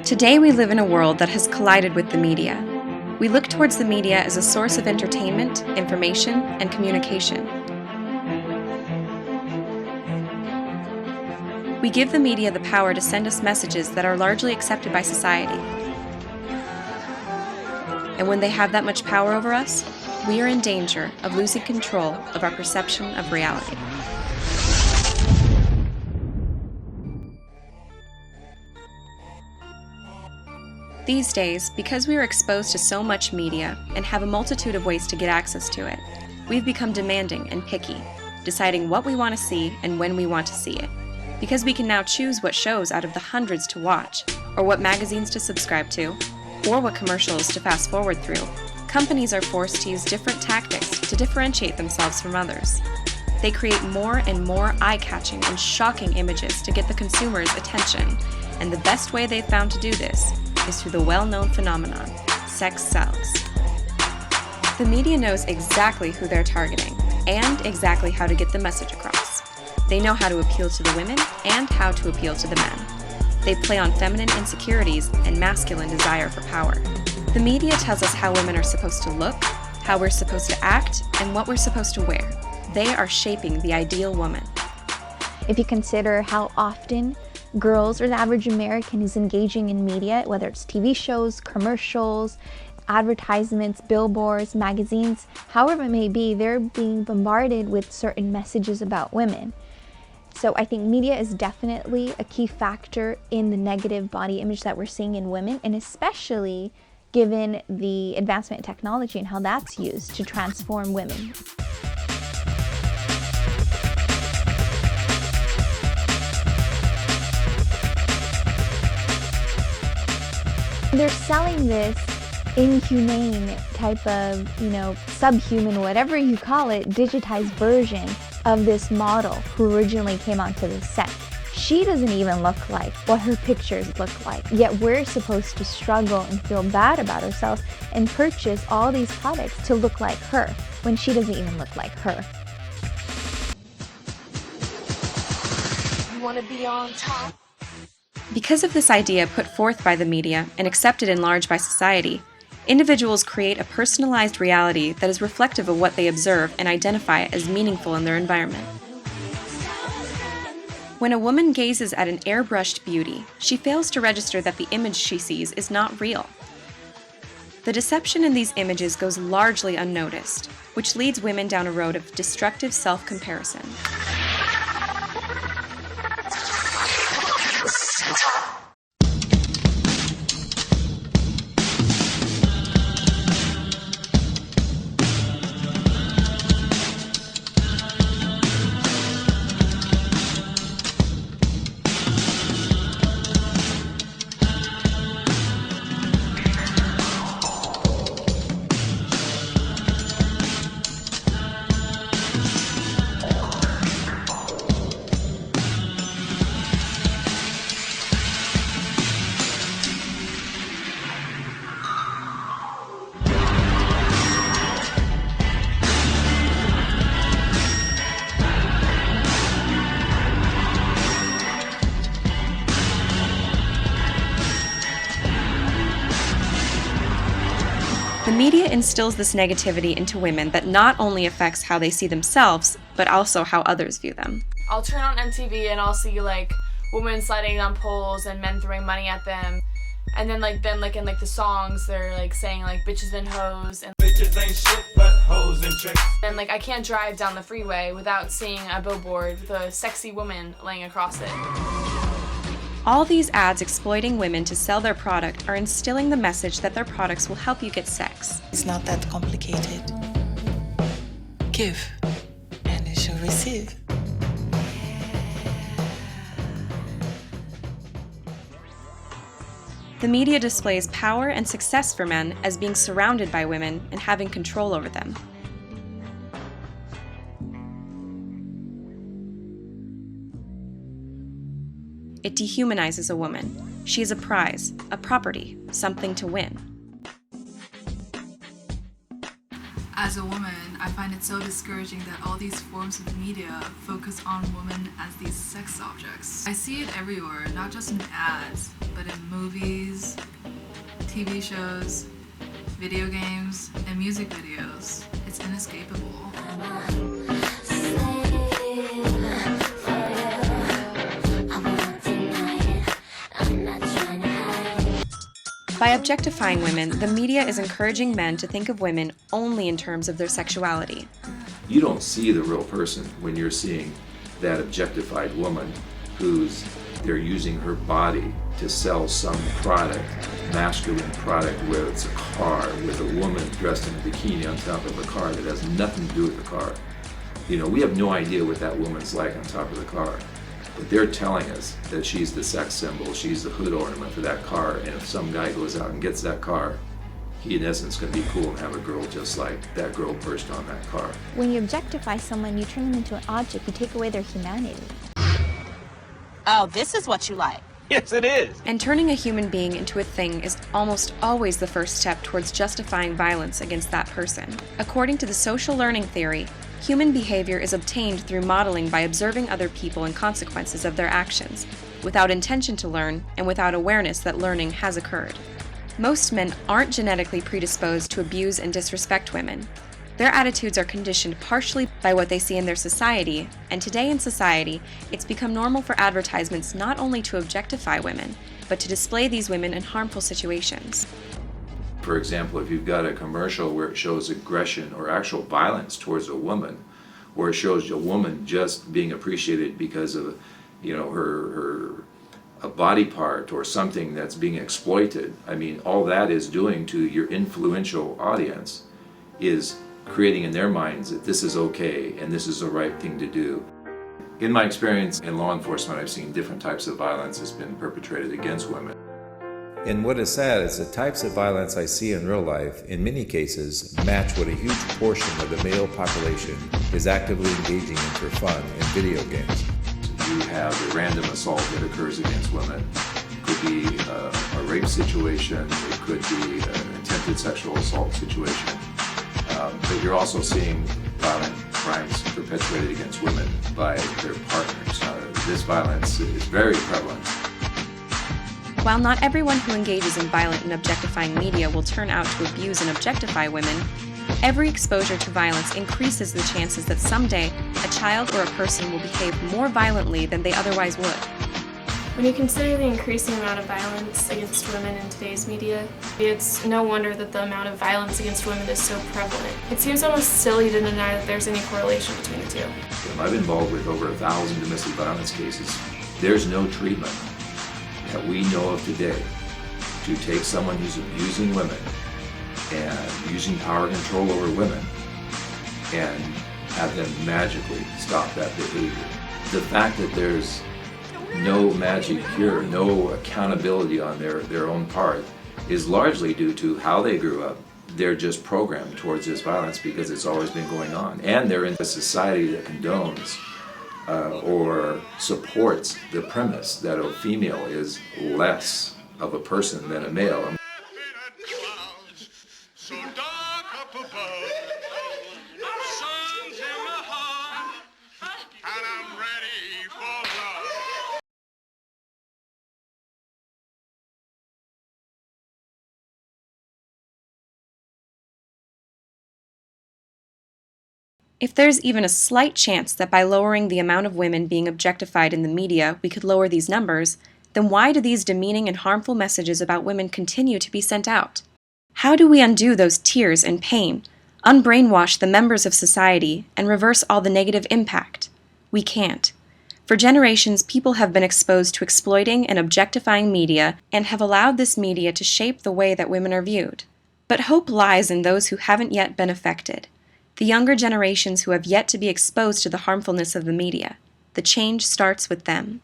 Today we live in a world that has collided with the media. We look towards the media as a source of entertainment, information, and communication. We give the media the power to send us messages that are largely accepted by society. And when they have that much power over us, we are in danger of losing control of our perception of reality. These days, because we are exposed to so much media and have a multitude of ways to get access to it, we've become demanding and picky, deciding what we want to see and when we want to see it. Because we can now choose what shows out of the hundreds to watch, or what magazines to subscribe to, or what commercials to fast forward through, companies are forced to use different tactics to differentiate themselves from others. They create more and more eye-catching and shocking images to get the consumer's attention, and the best way they've found to do this is through the well-known phenomenon, sex sells. The media knows exactly who they're targeting, and exactly how to get the message across. They know how to appeal to the women, and how to appeal to the men. They play on feminine insecurities and masculine desire for power. The media tells us how women are supposed to look, how we're supposed to act, and what we're supposed to wear. They are shaping the ideal woman. If you consider how often girls or the average American is engaging in media, whether it's TV shows, commercials, advertisements, billboards, magazines, however it may be, they're being bombarded with certain messages about women. So I think media is definitely a key factor in the negative body image that we're seeing in women, and especially given the advancement in technology and how that's used to transform women. They're selling this inhumane type of, subhuman, whatever you call it, digitized version of this model who originally came onto the set. She doesn't even look like what her pictures look like, yet we're supposed to struggle and feel bad about ourselves and purchase all these products to look like her when she doesn't even look like her. You want to be on top? Because of this idea put forth by the media and accepted in large by society, individuals create a personalized reality that is reflective of what they observe and identify as meaningful in their environment. When a woman gazes at an airbrushed beauty, she fails to register that the image she sees is not real. The deception in these images goes largely unnoticed, which leads women down a road of destructive self-comparison. The media instills this negativity into women that not only affects how they see themselves, but also how others view them. I'll turn on MTV and I'll see women sliding on poles and men throwing money at them. And then in the songs they're saying bitches and hoes and bitches ain't shit but hoes and tricks. And I can't drive down the freeway without seeing a billboard with a sexy woman laying across it. All these ads exploiting women to sell their product are instilling the message that their products will help you get sex. It's not that complicated. Give, and you shall receive. The media displays power and success for men as being surrounded by women and having control over them. It dehumanizes a woman. She is a prize, a property, something to win. As a woman, I find it It's so discouraging that all these forms of media focus on women as these sex objects. I see it everywhere, not just in ads, but in movies, TV shows, video games, and music videos. It's inescapable. By objectifying women, the media is encouraging men to think of women only in terms of their sexuality. You don't see the real person when you're seeing that objectified woman they're using her body to sell some product, masculine product, whether it's a car with a woman dressed in a bikini on top of a car that has nothing to do with the car. You know, we have no idea what that woman's like on top of the car. But they're telling us that she's the sex symbol, she's the hood ornament for that car, and if some guy goes out and gets that car, he in essence going to be cool and have a girl just like that girl perched on that car. When you objectify someone, you turn them into an object, you take away their humanity. Oh, this is what you like. Yes, it is. And turning a human being into a thing is almost always the first step towards justifying violence against that person. According to the social learning theory, human behavior is obtained through modeling by observing other people and consequences of their actions, without intention to learn and without awareness that learning has occurred. Most men aren't genetically predisposed to abuse and disrespect women. Their attitudes are conditioned partially by what they see in their society, and today in society, it's become normal for advertisements not only to objectify women, but to display these women in harmful situations. For example, if you've got a commercial where it shows aggression or actual violence towards a woman, or it shows a woman just being appreciated because of, her a body part or something that's being exploited, I mean, all that is doing to your influential audience is creating in their minds that this is okay and this is the right thing to do. In my experience in law enforcement, I've seen different types of violence that's been perpetrated against women. And what is sad is the types of violence I see in real life, in many cases, match what a huge portion of the male population is actively engaging in for fun in video games. You have a random assault that occurs against women. It could be a rape situation, it could be an attempted sexual assault situation. But you're also seeing violent crimes perpetrated against women by their partners. This violence is very prevalent. While not everyone who engages in violent and objectifying media will turn out to abuse and objectify women, every exposure to violence increases the chances that someday a child or a person will behave more violently than they otherwise would. When you consider the increasing amount of violence against women in today's media, it's no wonder that the amount of violence against women is so prevalent. It seems almost silly to deny that there's any correlation between the two. I've been involved with over 1,000 domestic violence cases. There's no treatment that we know of today to take someone who's abusing women and using power control over women and have them magically stop that behavior. The fact that there's no magic cure, no accountability on their own part is largely due to how they grew up. They're just programmed towards this violence because it's always been going on. And they're in a society that condones or supports the premise that a female is less of a person than a male. If there's even a slight chance that by lowering the amount of women being objectified in the media we could lower these numbers, then why do these demeaning and harmful messages about women continue to be sent out? How do we undo those tears and pain, unbrainwash the members of society, and reverse all the negative impact? We can't. For generations, people have been exposed to exploiting and objectifying media and have allowed this media to shape the way that women are viewed. But hope lies in those who haven't yet been affected. The younger generations who have yet to be exposed to the harmfulness of the media. The change starts with them.